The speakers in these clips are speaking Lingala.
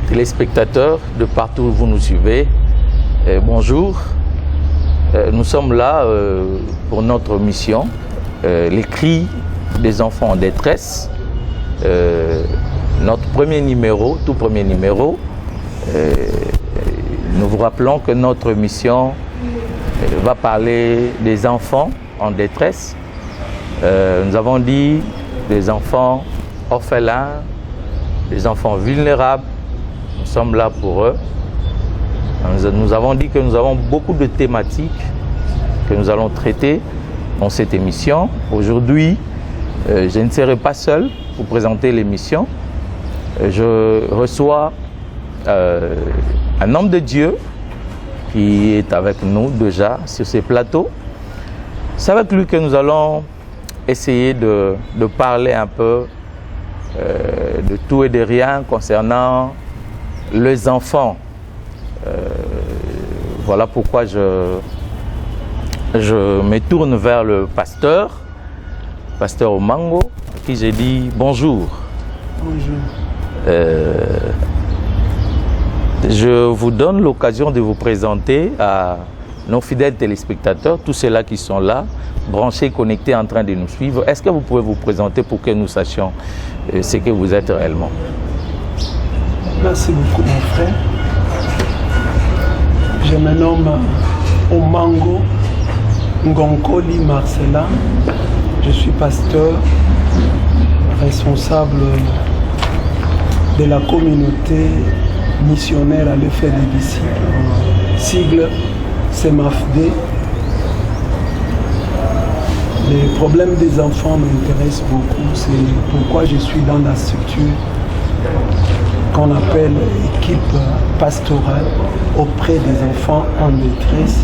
Téléspectateurs de partout où vous nous suivez, bonjour. Nous sommes là pour notre mission, les cris des enfants en détresse. Notre premier numéro, tout premier numéro, nous vous rappelons que notre mission va parler des enfants en détresse. Nous avons dit des enfants orphelins, des enfants vulnérables. Nous sommes là pour eux. Nous avons dit que nous avons beaucoup de thématiques que nous allons traiter dans cette émission. Aujourd'hui, je ne serai pas seul pour présenter l'émission. Je reçois un homme de Dieu qui est avec nous déjà sur ces plateaux. C'est avec lui que nous allons essayer de parler un peu de tout et de rien concernant les enfants. Voilà pourquoi je me tourne vers le pasteur Omango, à qui j'ai dit bonjour. Bonjour. Je vous donne l'occasion de vous présenter à nos fidèles téléspectateurs, tous ceux-là qui sont là, branchés, connectés, en train de nous suivre. Est-ce que vous pouvez vous présenter pour que nous sachions ce que vous êtes réellement? Merci beaucoup, mon frère. Je me nomme Omango Ngonkoli Marcelin. Je suis pasteur, responsable de la communauté missionnaire à l'effet des disciples, sigle CEMAFD. Les problèmes des enfants m'intéressent beaucoup, c'est pourquoi je suis dans la structure qu'on appelle équipe pastorale auprès des enfants en détresse,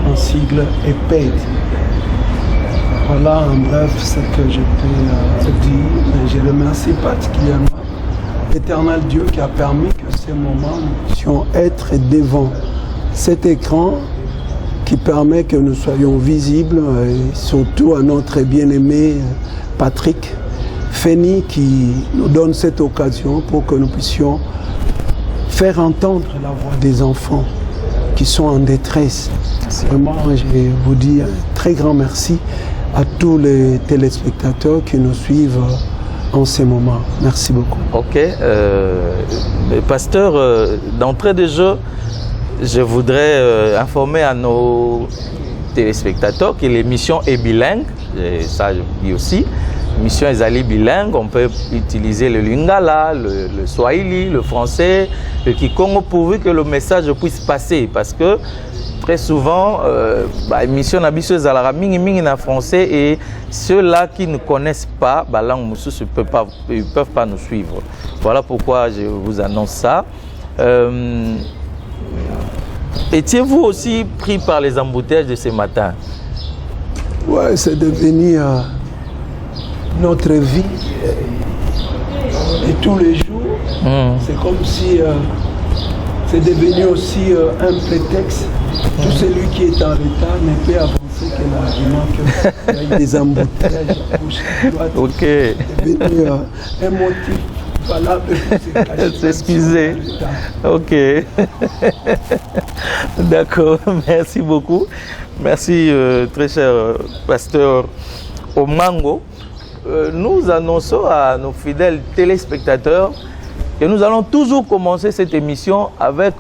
en sigle EPED. Voilà en bref ce que je peux dire. Je remercie particulièrement l'Éternel Dieu qui a permis que ces moments puissions être devant cet écran qui permet que nous soyons visibles, et surtout à notre bien-aimé Patrick Fény qui nous donne cette occasion pour que nous puissions faire entendre la voix des enfants qui sont en détresse. Vraiment, je vous dis un très grand merci à tous les téléspectateurs qui nous suivent en ces moments. Merci beaucoup. Ok. Pasteur, d'entrée de jeu, je voudrais informer à nos téléspectateurs que l'émission est bilingue, et ça je dis aussi. L'émission est allée bilingue, on peut utiliser le lingala, le swahili, le français, le kikongo, pourvu que le message puisse passer. Parce que très souvent, l'émission n'habite à la mingi en français et ceux-là qui ne connaissent pas la langue moussous ne peuvent pas nous suivre. Voilà pourquoi je vous annonce ça. Étiez-vous aussi pris par les embouteillages de ce matin? Ouais, c'est devenu notre vie et tous les jours. C'est comme si c'est devenu aussi un prétexte. Tout celui qui est en retard ne peut avancer que l'argument qu'il y a des embouteillages à gauche et à droite. Ok. C'est devenu un motif valable pour s'excuser. Ok. D'accord, merci beaucoup. Merci très cher pasteur Omango. Nous annonçons à nos fidèles téléspectateurs que nous allons toujours commencer cette émission avec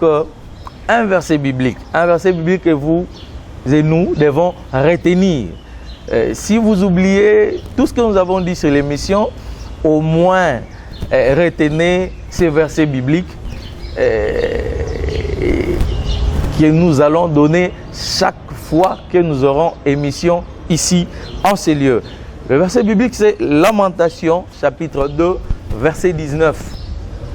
un verset biblique. Un verset biblique que vous et nous devons retenir. Si vous oubliez tout ce que nous avons dit sur l'émission, au moins retenez ces versets bibliques que nous allons donner chaque fois que nous aurons émission ici en ces lieux. Le verset biblique, c'est Lamentation, chapitre 2, verset 19.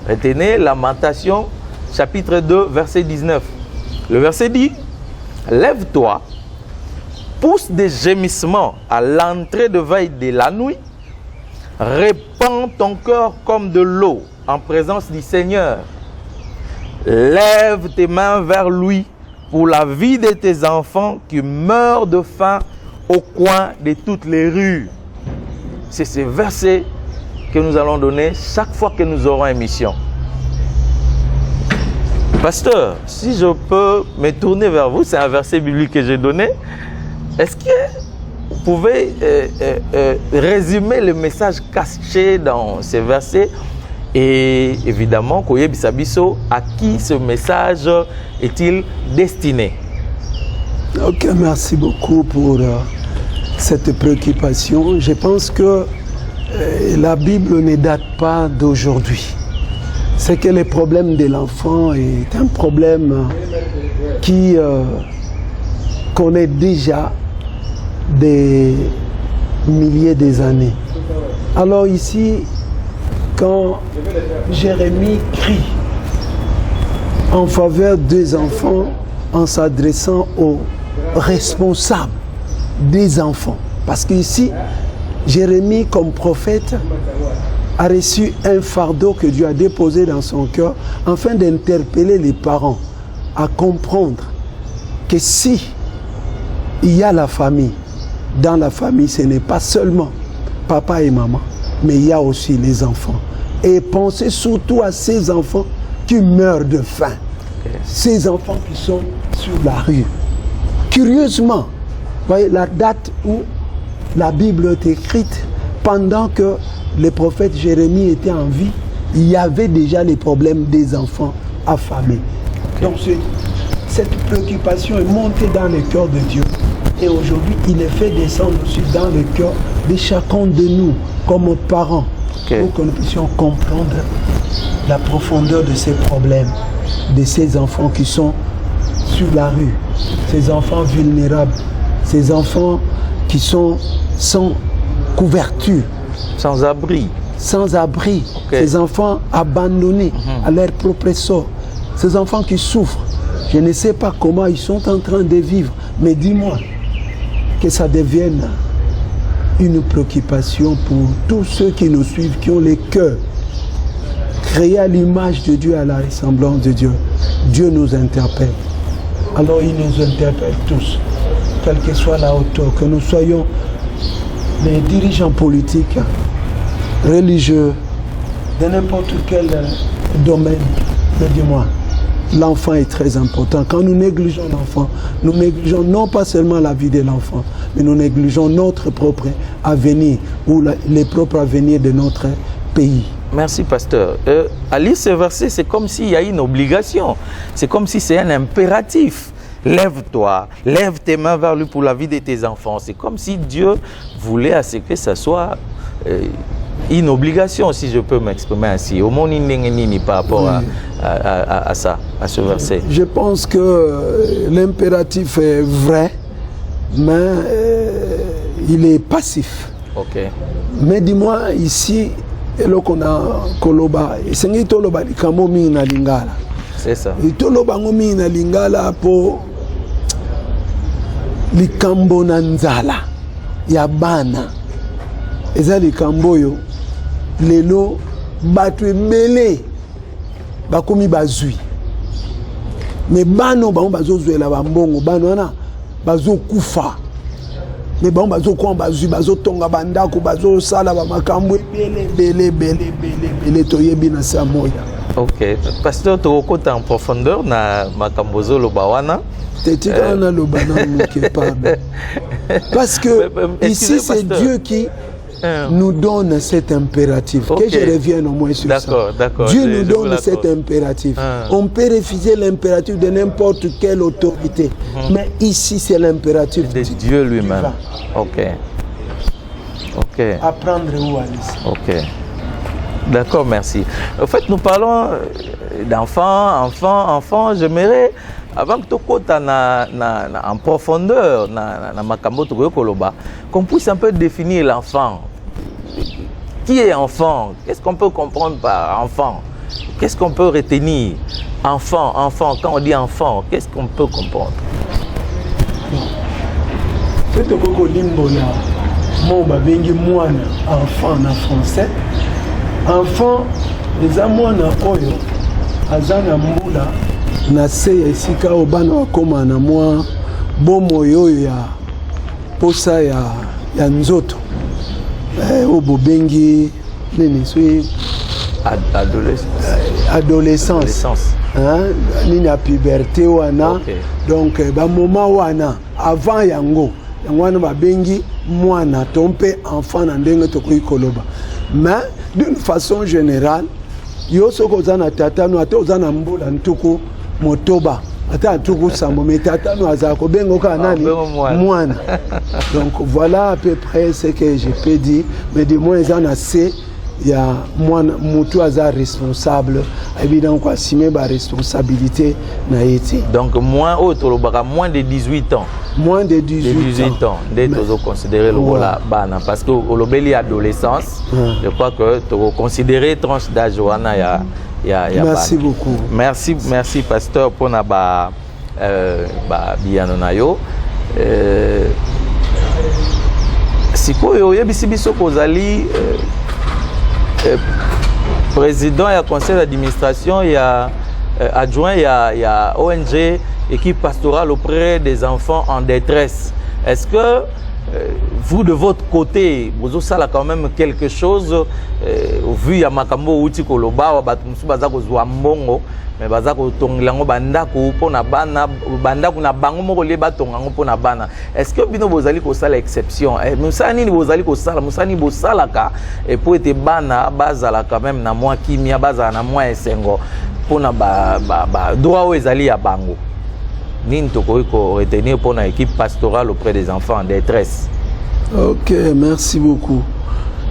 Retenez, Lamentation, chapitre 2, verset 19. Le verset dit, « Lève-toi, pousse des gémissements à l'entrée de veille de la nuit, répands ton cœur comme de l'eau en présence du Seigneur. Lève tes mains vers lui pour la vie de tes enfants qui meurent de faim au coin de toutes les rues. » C'est ce verset que nous allons donner chaque fois que nous aurons émission. Pasteur, si je peux me tourner vers vous, c'est un verset biblique que j'ai donné. Est-ce que vous pouvez résumer le message caché dans ces versets? Et évidemment, à qui ce message est-il destiné? Ok, merci beaucoup pour cette préoccupation. Je pense que la Bible ne date pas d'aujourd'hui. C'est que le problème de l'enfant est un problème qui connaît déjà des milliers d'années. Alors ici, quand Jérémie crie en faveur des enfants en s'adressant aux responsables des enfants, parce qu'ici, Jérémie, comme prophète, a reçu un fardeau que Dieu a déposé dans son cœur afin d'interpeller les parents à comprendre que si il y a la famille, dans la famille, ce n'est pas seulement papa et maman, mais il y a aussi les enfants. Et pensez surtout à ces enfants qui meurent de faim, ces enfants qui sont sur la rue. Curieusement, voyez la date où la Bible est écrite, pendant que le prophète Jérémie était en vie, il y avait déjà les problèmes des enfants affamés. Donc cette préoccupation est montée dans le cœur de Dieu. Et aujourd'hui, il est fait descendre aussi dans le cœur de chacun de nous, comme parents, pour que nous puissions comprendre la profondeur de ces problèmes, de ces enfants qui sont sur la rue, ces enfants vulnérables, ces enfants qui sont sans couverture, sans abri, ces enfants abandonnés à leur propre sort, ces enfants qui souffrent. Je ne sais pas comment ils sont en train de vivre, mais dis-moi que ça devienne une préoccupation pour tous ceux qui nous suivent, qui ont les cœurs créés à l'image de Dieu, à la ressemblance de Dieu. Dieu nous interpelle. Alors il nous interpelle tous, quelle que soit la hauteur, que nous soyons les dirigeants politiques, religieux, de n'importe quel domaine. Mais dis-moi, l'enfant est très important. Quand nous négligeons l'enfant, nous négligeons non pas seulement la vie de l'enfant, mais nous négligeons notre propre avenir ou les propres avenirs de notre pays. Merci, pasteur. À lire ce verset, c'est comme s'il y a une obligation. C'est comme si c'est un impératif. Lève-toi, lève tes mains vers lui pour la vie de tes enfants. C'est comme si Dieu voulait à ce que ça soit une obligation, si je peux m'exprimer ainsi. Au moins, par rapport à ça, à ce verset. Je pense que l'impératif est vrai, mais il est passif. Ok. Mais dis-moi ici, qu'on a koloba, c'est toloba likamo mingi na lingala. C'est ça. Toloba mingi na lingala po likambo na nzala ya bana. Eza likambo yo lelo bato ebele bakomi bazui. Mais bano bango bazozwela bambongo bano wana bazokufa. Mais bon, bazo tonga bandako, bazo sala ba makambo bele toyebi na samoya. Ok, pasteur, tu rencontres en profondeur na makambozo lobawana. Tetika na lobana muke pardon. Parce que ici c'est Dieu qui nous donne cet impératif. Okay. Que je revienne au moins sur ça. D'accord. Dieu nous donne cet impératif. On peut refuser l'impératif de n'importe quelle autorité. Mais ici, c'est l'impératif de Dieu lui-même. Ok. Apprendre où aller. Ok. D'accord, merci. En fait, nous parlons d'enfants. J'aimerais, avant que tu côtes en profondeur, qu'on puisse un peu définir l'enfant. Qui est enfant? Qu'est-ce qu'on peut comprendre par enfant? Qu'est-ce qu'on peut retenir? Enfant, quand on dit enfant, qu'est-ce qu'on peut comprendre? C'est un peu limbola. Moi, je enfant en français. Enfant, les amouana oyo, azana mbula, na se ya esika obana wakoma na mwa bomo yoyo ya posa ya nzoto. Obobengi nini sui adolescence. nini ya puberté wana donc ba moment wana avant yango wana babengi mwana to mpe enfant na ndenge tokoki koloba mais d'une façon générale yo soko oza na tata no ata oza na mbula ntuku motoba ata ntuku sambo mais tata no aza kobengoka nani mwana donc voilà à peu près ce que je peux dire mais du moins ils en a assez il y a mutu aza responsable évidemment quoi assumer ba responsabilité na été donc moins autre moins de 18 ans moins de 18 ans d'être considéré le voilà bana parce que au lobeli adolescence je crois que tu considérer tranche d'âge wana ya merci beaucoup merci pasteur pour na ba biano na yo sikoyo yebisi biso kozali président et conseil d'administration, il y a adjoint, il y a ONG, équipe pastorale auprès des enfants en détresse. Est-ce que vous, de votre côté, vous avez quand même quelque chose, vu à Makambo, Uti Koloba, Batumusu Bazako Zouambongo, mais Bazako Tonglango Bandako, Pona Bana, Bandako na Bango Mogole Batongango Pona Bana. Est-ce que Bino Bozali Kosala l'exception? Moussani Bozali Kosala, Moussani Bosalaka, et pour être Bana, Bazala quand même, na moi Kimia, Bazala, na moi Esengo, Pona droit aux Ezali à Bango. Nin Tokoiko retenir pour une équipe pastorale auprès des enfants en détresse. Ok, merci beaucoup.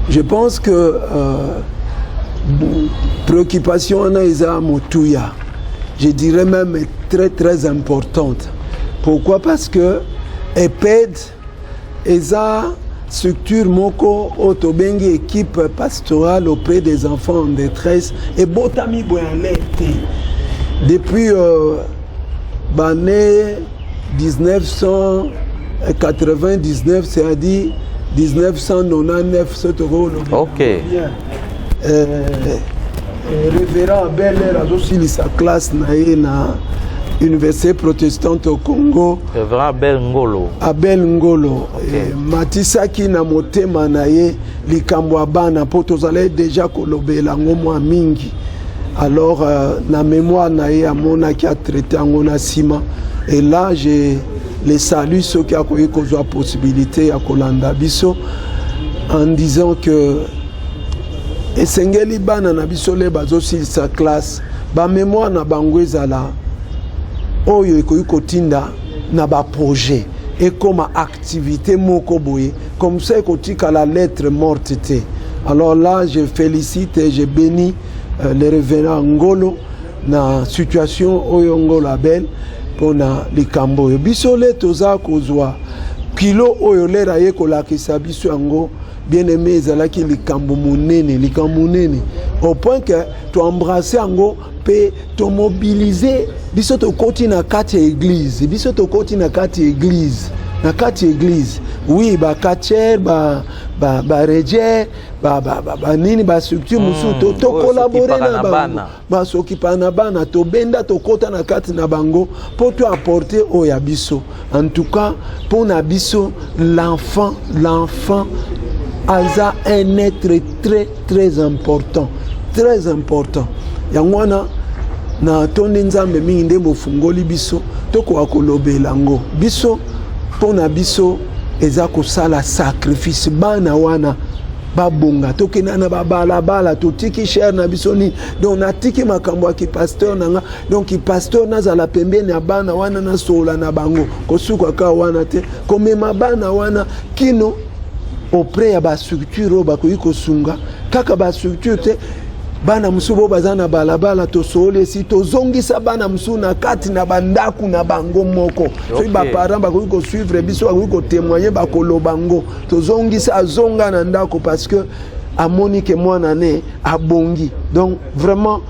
Je pense que préoccupation en Aïsa Moutouya, je dirais même très très importante. Pourquoi? Parce que EPED, Eza structure Moko Otobengi équipe pastorale auprès des enfants en détresse et Botami Boyanle depuis l'année 1999, c'est-à-dire 1999, ok. Révérend Abel a aussi sa classe na Université protestante au Congo. Révérend Abel Ngolo. Abel Ngolo. Okay. Matisaki na motema na ye likambo abana po tozale déjà kolobela ngomwa mingi. Alors na mémoire na ye amona qui a traité ngona sima et là je les salue ceux qui a eu la possibilité à kolanda biso en disant que esengeli bana na biso le bazo sur sa classe ba mémoire na bango ezala oyo ekoki kotinda na ba projet et comme activité moko boye comme ça ekotika la lettre morte te. Alors là je félicite et je bénis le révérend Ngolo na situation oyo Ngolo Abel pona likambo yo biso le toza kozwa kilo oyo le raye kolakisa biso yango bien aimé ezalaki likambo munene au point que tu embrasser yango pe to mobiliser biso to koti na kati église biso to koti na kati église oui ba katcher ba reje ba nini ba structure musu to collaborer na bango ba s'occuper na bana to benda to kota na kati na bango pour te apporter au yabiso. En tout cas pour na biso l'enfant a un être très important yangwana na tondi nzambe mingi nde bofungoli biso toko kolobela ngo biso pona biso eza kosala sacrifice bana wana babonga tokena na babala totiki cher na biso ni donc natiki makambo ki pasteur nanga donc ki pasteur nazala pembeni ya bana wana na sola na bango kosuka ka wana te komema bana wana kino auprès ya ba structure bakoyi kosunga kaka ba structure te bana musubo bazana balabala to sole si to zongisa bana musu na kati na bandaku na bango moko so ba parents bakoyi ko suivre biso bakoyi ko témoigner bakolo bango to zongisa azonga na ndako parce que amoni ke mwana ne abongi. Donc vraiment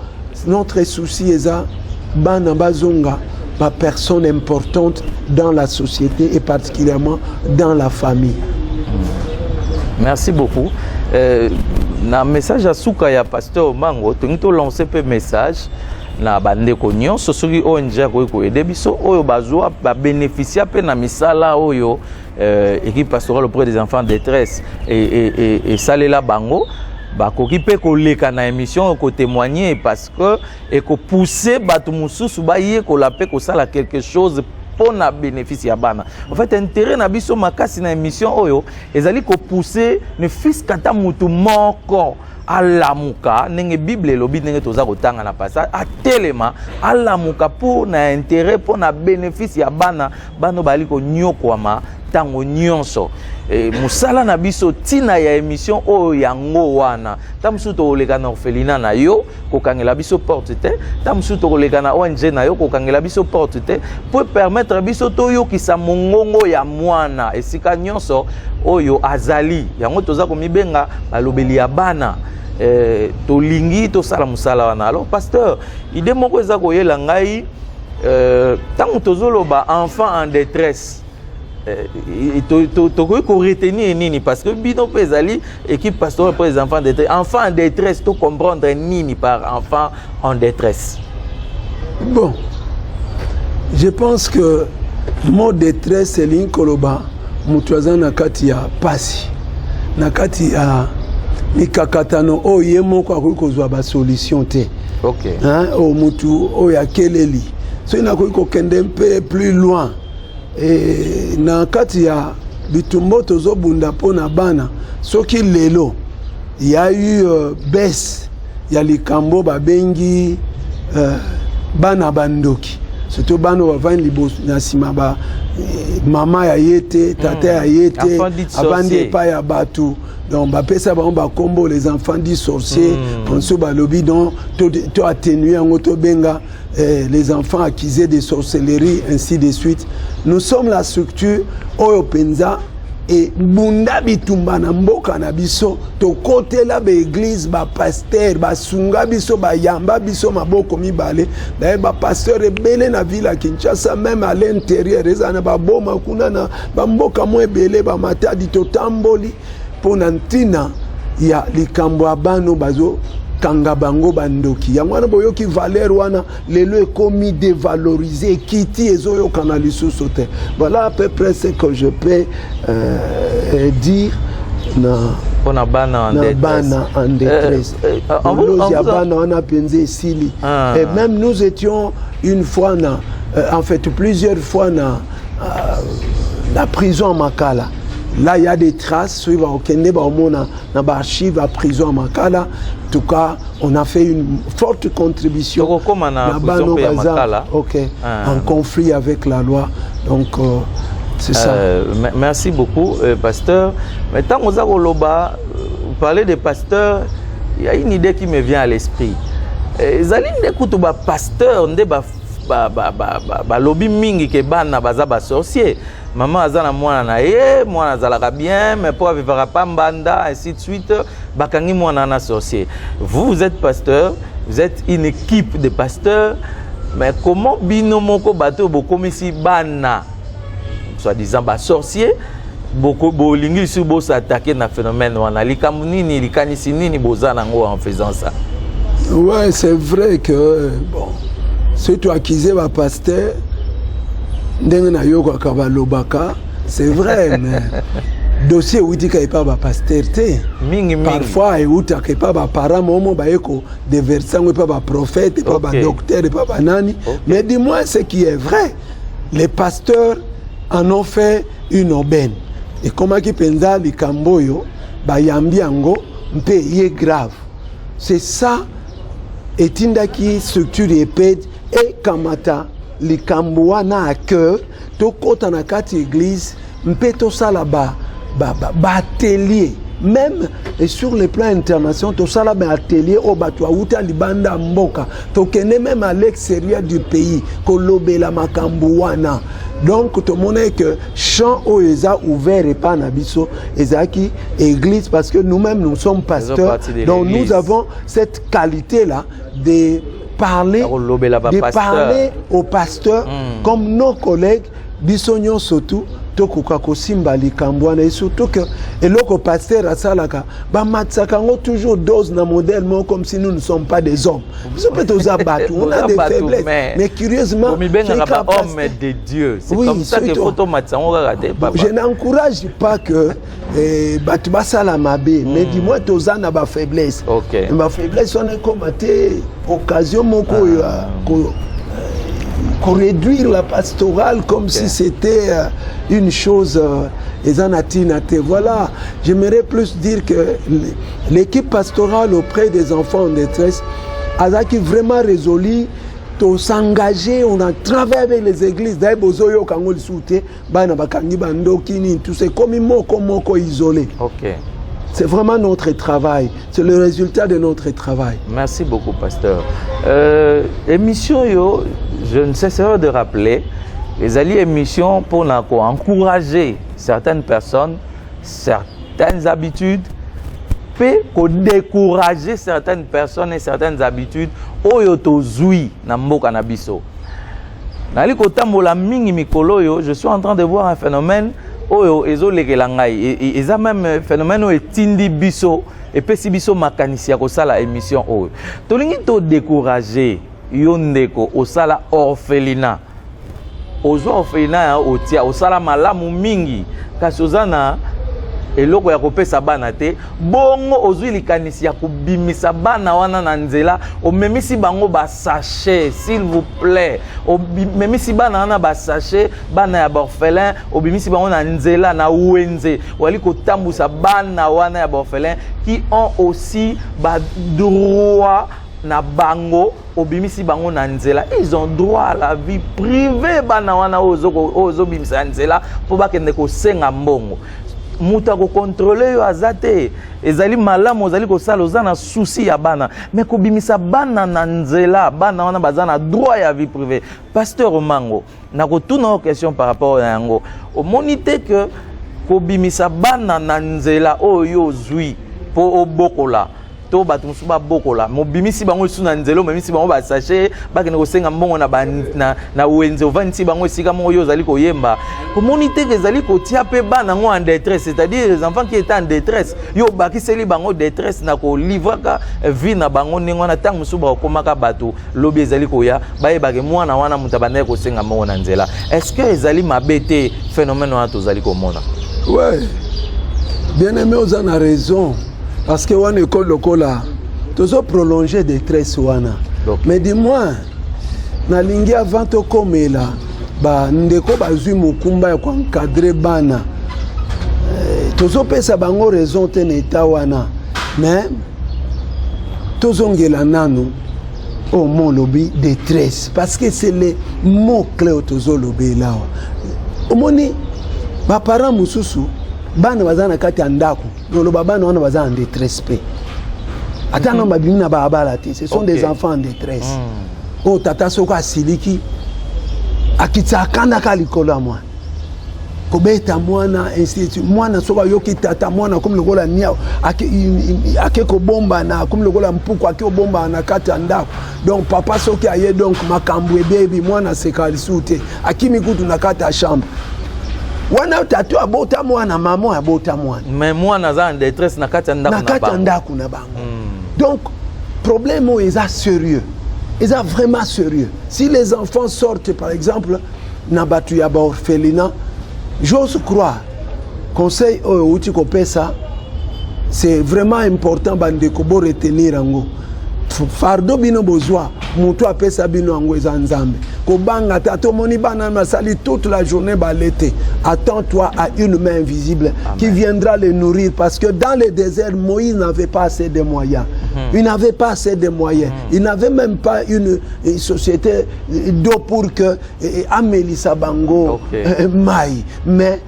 notre souci est ça bana bazonga ba personne importante dans la société et particulièrement dans la famille. Merci beaucoup. Na message à Souka ya pasteur Mango, tu lancer peu message na bande konyo sosoki ONG ko aider biso oyo bazwa ba bénéficier pe na misala oyo équipe pastorale auprès des enfants de détresse et salela bango bakoki pe koleka na émission ko témoigner parce que et ko pousser batu mususu ba yé ko la pe ko sala quelque chose pour na bénéfice ya bana. En fait intérêt na biso makasi na émission oyo ezali ko pousser ne fils kata mutu moko alamuka nenge Bible lobi nenge toza kotanga na passage atelema alamuka pour na intérêt pour na bénéfice ya bana bano bali ko nyokwama tango nyonso musala na biso tina ya émission oyo yango wana tamusu toleka na orphelinat na yo kokangela biso porte te tamusu toleka na ONG na yo kokangela biso porte te pour permettre biso toyokisa mongongo ya mwana esika nyonso oyo azali yango toza komibenga balobeli ya bana tolingi tosala musala wana. Alors pasteur ide moko eza koyela ngai tango tozoloba enfant en détresse to ko retenir nini parce que bino pezali équipe pastorale pour les enfants en détresse to comprendre nini par enfant en détresse. Bon, je pense que mot détresse c'est linkoloba mutuaza na kati ya pasi na kati ya mikakatano o yemo kwa kukozwa ba solution te. OK. Hein o mutu o ya keleli so ina ko kende mpe plus loin. Et na kati ya bitumbo tozobunda pona bana soki lelo il y a eu baisse ya likambo babengi bana bandoki surtout bana bavani liboso na sima ba mama ya yete tata ya yete abandi epa ya batu donc bapesa bango bakombo les enfants dits sorciers ponso balobi donc to atténuer yango to benga les enfants accusés de sorcellerie ainsi de suite. Nous sommes la structure oyo penza et bunda bitumba na mboka na biso to côté la ba église ba pasteur ba sunga biso ba yamba biso maboko mibale d'ailleurs ba pasteur ebele na ville à Kinshasa même à l'intérieur ezana ba boma kuna na ba mboka mo ebele ba matadi to tamboli pona ntina ya likambo abano bazo kanga bango bandoki yango wana boyoki valeur wana lelo ekomi dévalorisé kiti ezoyo kana lisusu te. Voilà à peu près ce que je peux dire na pona bana en détresse. On a pensé sili et même nous étions une fois en fait plusieurs fois na la prison à Makala. Là, il y a des traces, au Kende, dans l'archive à prison à Makala. En tout cas, on a fait une forte contribution en conflit avec la loi. Donc, c'est ça. Merci beaucoup, pasteur. Maintenant, vous parlez de pasteur, il y a une idée qui me vient à l'esprit. Zaline d'écouter pasteur, lobby mingi ke bana baza ba sorcier. Maman azana mwana na ye, mwana zalaka bien, mais pour vivre pas mbanda ainsi de suite, bakangi mwana na sorcier. Vous êtes pasteur, vous êtes une équipe de pasteurs, mais comment bino moko bato bokomi si bana soi-disant ba sorcier, beaucoup bolingi sur bo s'attaquer na phénomène wana likamu nini likanisi nini bozana ngo en faisant ça. Ouais, c'est vrai que bon ceux qui accusé va pasteur c'est vrai mais dossier où dit qu'il pas ba pasteur parfois et où t'as pas ba parents momo ba eko des versants pas ba prophète pas ba docteur pas ba nani mais dis-moi ce qui est vrai les pasteurs en ont fait une aubaine et comment qui pensa les camboyo ba yambi ango mpe yé grave c'est ça et tindaki structure épée et kamata likambo wana à cœur to kota na kati église mpe to sala ba atelier même et sur le plan international to sala ba atelier o batwa uta libanda mboka to kene même à l'extérieur du pays kolobela makambo wana. Donc tout le monde est que champ oeza ouvert et pas na biso ezaki église parce que nous-mêmes nous sommes pasteurs donc nous avons cette qualité là de parler aux pasteurs comme nos collègues bisognon surtout tokoka kosimba likambo wana et surtout que eloko pasteur asalaka bamatisaka yango toujours dose na modèle moko comme si nous ne sommes pas des hommes. Biso peut oza bato, on a des faiblesses, mais curieusement homme de Dieu. C'est oui, comme ça que photo matisa yango kaka papa. Je n'encourage pas que bato basala mabe, mais dis-moi toza na ba faiblesse. OK. Ma faiblesse on est comme occasion moko pour réduire la pastorale comme si c'était une chose voilà, j'aimerais plus dire que l'équipe pastorale auprès des enfants en détresse a qui vraiment résolu de s'engager, on a travaillé avec les églises d'ailleurs tout c'est comme moko isolé. OK. C'est vraiment notre travail. C'est le résultat de notre travail. Merci beaucoup, pasteur. Émission, je ne cesserai de rappeler, les alliés émissions pour encourager certaines personnes, certaines habitudes, puis décourager certaines personnes et certaines habitudes. Je suis en train de voir un phénomène. Ils ont même phénomène où tindi biso et puis si biso makanisia ko sala émission o tolingi to décourager yondeko o sala orphelinat ozo orphelinat o tia o sala malamu mingi kasi ozana eloko ya kopesa bana te bongo ozwi likanisi ya kubimisa bana wana na nzela omemisi bango ba sachet s'il vous plaît omemisi bana wana ba sachet bana ya orphelin obimisi bango na nzela na wenze wali kotambusa bana wana ya orphelin qui ont aussi ba droit na bango obimisi bango na nzela ils ont droit à la vie privée bana wana ozo bimisa nzela po bakende ko senga mbongo muta ko contrôler yo azate ezali malamu ozali ko sala ozana souci ya bana mais ko bimisa bana na nzela bana wana bazana droit ya vie privée. Pasteur Omango na ko tuna question par rapport à yango o monite que ko bimisa bana na nzela oyo zui po obokola to bato musuba bokola mobimisi bango suna nzelo memisi bango ba sachet bakene ko senga mbongo na wenze ovanti bango sika mo yo zali ko yemba communauté que zali ko tia pe bana ngo en détresse, c'est-à-dire les enfants qui étaient en détresse yo bakiseli bango détresse na ko livraka vie na bango ningo na tangu musuba okomaka bato lobi ezali ko ya baye bage mwana wana mutabana ko senga mbongo na nzela. Est-ce que ezali mabete phénomène wana to zali ko mona? Ouais, bien aimé, vous en avez raison. Parce que on école lokola toujours prolonger des tresses wana. Mais dis-moi na lingi avant to komela ba ndeko bazui mukumba ya encadrer bana toujours pesa bango raison te neta wana mais tozongela nanu au mon lobby détresse parce que c'est les mots clés toujours lobby là omoni ba parents mususu bana bazana kati andako no babana wana bazana en détresse pe atana babimina ba abalati ce sont des enfants en détresse oh tata soka siliki akitsa kanda kalikola mwana kobeta mwana institut mwana soka yoki tata mwana comme lokola niao ake ko bomba na comme lokola mpuko ake bomba na kati andako donc papa soki aye donc makambwe baby mwana sekalisuté akimi kutu na kati ya chambre wana tatu abota mwana maman abota mwana mais mwana za en détresse na kati ndaku na bango. Donc problème est sérieux, est vraiment sérieux. Si les enfants sortent par exemple na batu ya ba orphelinat, j'ose croire conseil outi ko pesa c'est vraiment important bande ko bo retenir ango fardo bino bozwa mutu apesa bino ango eza nzambe ko banga tato moni bana masali toute la journée ba l'été. Attends-toi à une main invisible qui viendra les nourrir parce que dans le désert Moïse n'avait pas assez de moyens. Il n'avait pas assez de moyens. Il n'avait même pas une société d'eau pour que Amélie Sabango maille. Mais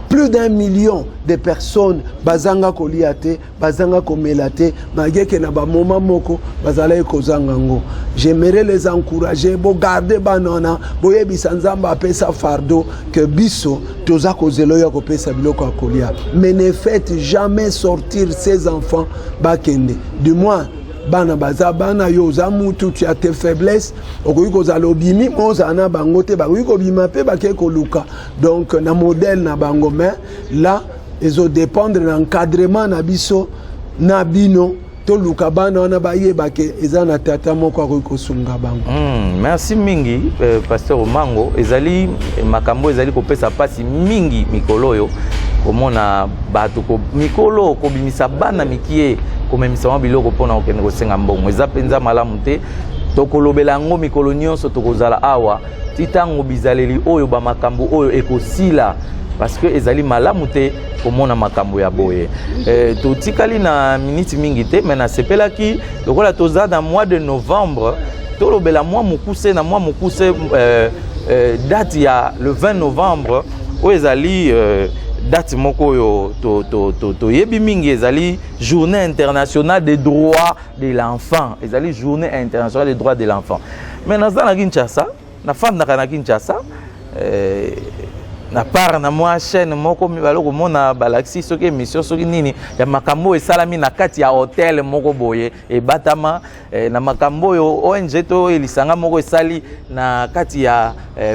plus d'1 million de personnes bazanga koliate, bazanga komelate, mageke na ba moma moko bazala ekozangango. J'aimerais les encourager, bo garder banana, bo yebisa nzamba apesa fardo que biso toza kozelo ya kopesa biloko akolia. Mais ne faites jamais sortir ces enfants bakende. Du moins bana baza bana yo za mutu tu a tes faiblesses okoki kozala obimi moza na bango te bakoki kobima pe bake koluka donc na modèle na bango mais là ezo dépendre na encadrement na biso na bino to luka bana wana bayeba ke eza na tata moko akoki kosunga bango. Merci mingi pasteur Omango ezali makambo ezali kopesa pasi mingi mikolo yo komona bato ko mikolo ko bimisa bana mikie komemisa ma biloko pona okende kosenga mbongo eza penza malamu te tokolobela ngo mikolo nyonso tokozala awa titango bizaleli oyo ba makambo oyo ekosila parce que ezali malamu te komona makambo ya boye totikali na minute mingi te mais na sepelaki lokola toza dans mois de novembre tolobela mois mokuse na mois mokuse date ya le 20 novembre oyo ezali date moko yo to yebi mingi ezali journée internationale des droits de l'enfant ezali journée internationale des droits de l'enfant mais naza na Kinshasa na fanda na Kinshasa na part na moi chaîne moko mibalo komona balaxi soki émission soki nini ya makambo esalami na kati ya hotel moko boye e batama na makambo yo ONG to elisanga moko esali na kati ya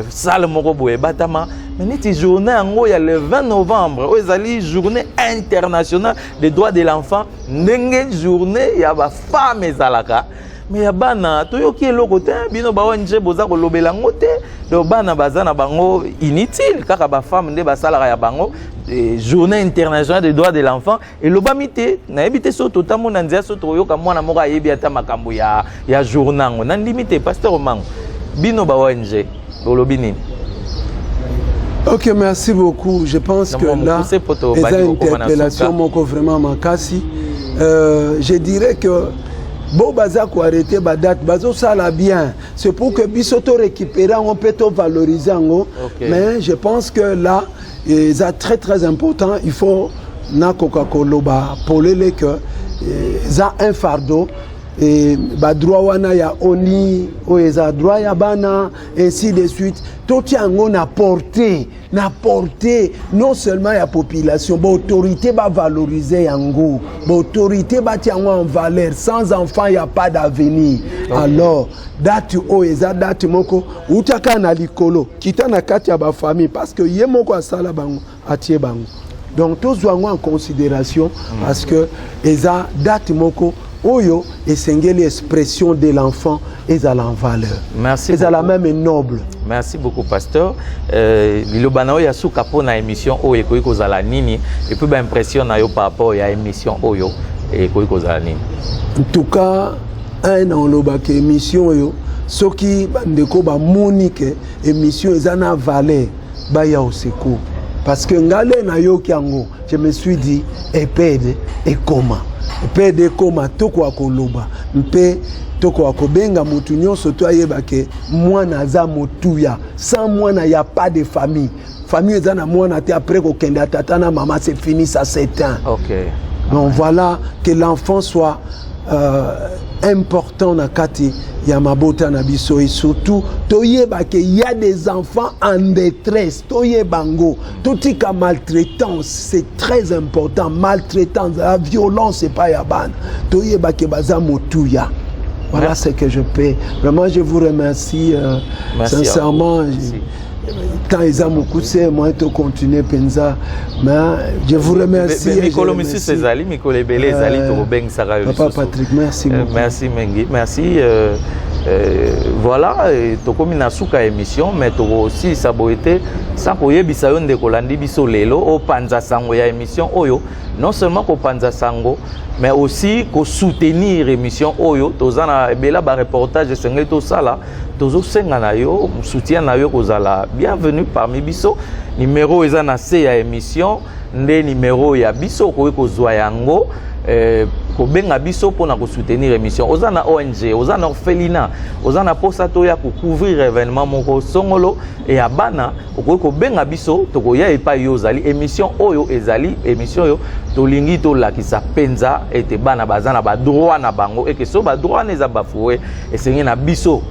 salle moko boye batama niti journée yango ya le 20 novembre o ezali journée internationale des droits de l'enfant ndenge journée ya ba femme ezalaka mais ya bana toyoki eloko te bino ba ONG boza kolobela ngo te do bana bazana bango inutile kaka ba femme nde basalaka ya bango journée internationale des droits de l'enfant et lobami te na ebite so totamo na nzia so toyoka mwana moko ayebi ata makambo ya journée ngo na limite pasteur Omango bino ba ONG lolobi nini. Ok, merci beaucoup. Je pense que là, c'est une interpellation vraiment makasi. Je dirais que bon baza ko arrêter ba date bazo sala bien. C'est pour que bisoto récupérer on peut to valoriser ngo. Mais je pense que là c'est très important, il faut na Coca-Cola ba polele que ça un fardeau et ba droit wana ya oni o eza droit ya bana ainsi de suite tout yango na porter non seulement la population ba autorité ba valoriser yango ba autorité ba tiango en valeur sans enfant il y a pas d'avenir. Alors date o eza date moko utaka na likolo kita na kati ya ba famille parce que ye moko asala bango atie bango donc tous yango en considération parce que eza date moko Oyo et sengeli expression de l'enfant est à l'envaleur. Merci. C'est à la même noble. Merci beaucoup pasteur. Bilobana oya suka pona émission oyo ekoki kozala nini et puis ba impression na yo par rapport à émission oyo ekoki kozala nini. En tout cas, un an lobaka émission yo soki bandeko ba monique émission ezana valeur ba ya au secours parce que ngale na yo kiango je me suis dit epede et comment mpe de koma toko akoloba mpe toko akobenga mutu nyonso to ayeba ke mwana za motuya sans mwana y a pas de famille eza na mwana te après ko kenda tata na maman c'est fini ça s'éteint. OK. Donc voilà que l'enfant soit important na kati ya mabota na biso et surtout toyeba que y a des enfants en détresse toyebango totika maltraitance c'est très important maltraitance la violence c'est pas yaban toyeba que baza motuya. Voilà ce que je peux vraiment je vous remercie sincèrement. Quand ils ont beaucoup c'est moi to continuer penza mais je vous remercie. Mikolo Missus Ezali Mikolo Ebele Ezali to beng sara yo. Papa Patrick merci beaucoup. Merci Mengi merci voilà tokomi na suka émission mais to aussi saboete ça koyebisa yo ndeko landi biso lelo o panza sango ya émission oyo non seulement ko panza sango mais aussi ko soutenir émission oyo tozana bela ba reportage sengeli to sala tozo senga na yo soutien na yo kozala bienvenue parmi biso numéro eza na C ya émission nde numéro ya biso ko kozwa yango ko benga biso pona ko soutenir émission ozana ONG ozana orphelinat ozana posa to ya ko couvrir événement moko songolo et abana ko benga biso to ko ya epa yo zali émission oyo ezali émission yo to lingi to lakisa penza ete bana bazana ba droit na bango et que so ba droit neza bafoué et sengi na biso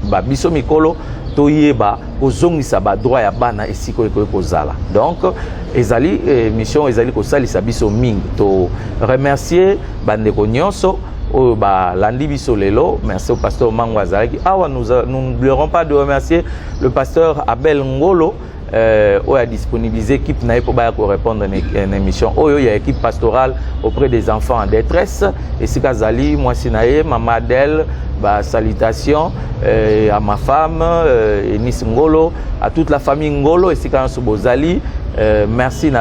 ba biso mikolo toyeba kozongisa ba droit ya bana esiko ekozala donc ezali mission ezali kosalisa biso mingi to remercier bandeko nyonso au Landi Bisolelo. Merci au pasteur Mangwazaki. Nous n'oublierons pas de remercier le pasteur Abel Ngolo. Où a disponibilisé l'équipe pour répondre à une émission. Où il y a une équipe pastorale auprès des enfants en détresse. Et c'est Kazali, moi Sinaye, Maman Adèle, salutations à ma femme, Enis Ngolo, à toute la famille Ngolo, et c'est Bozali. Merci.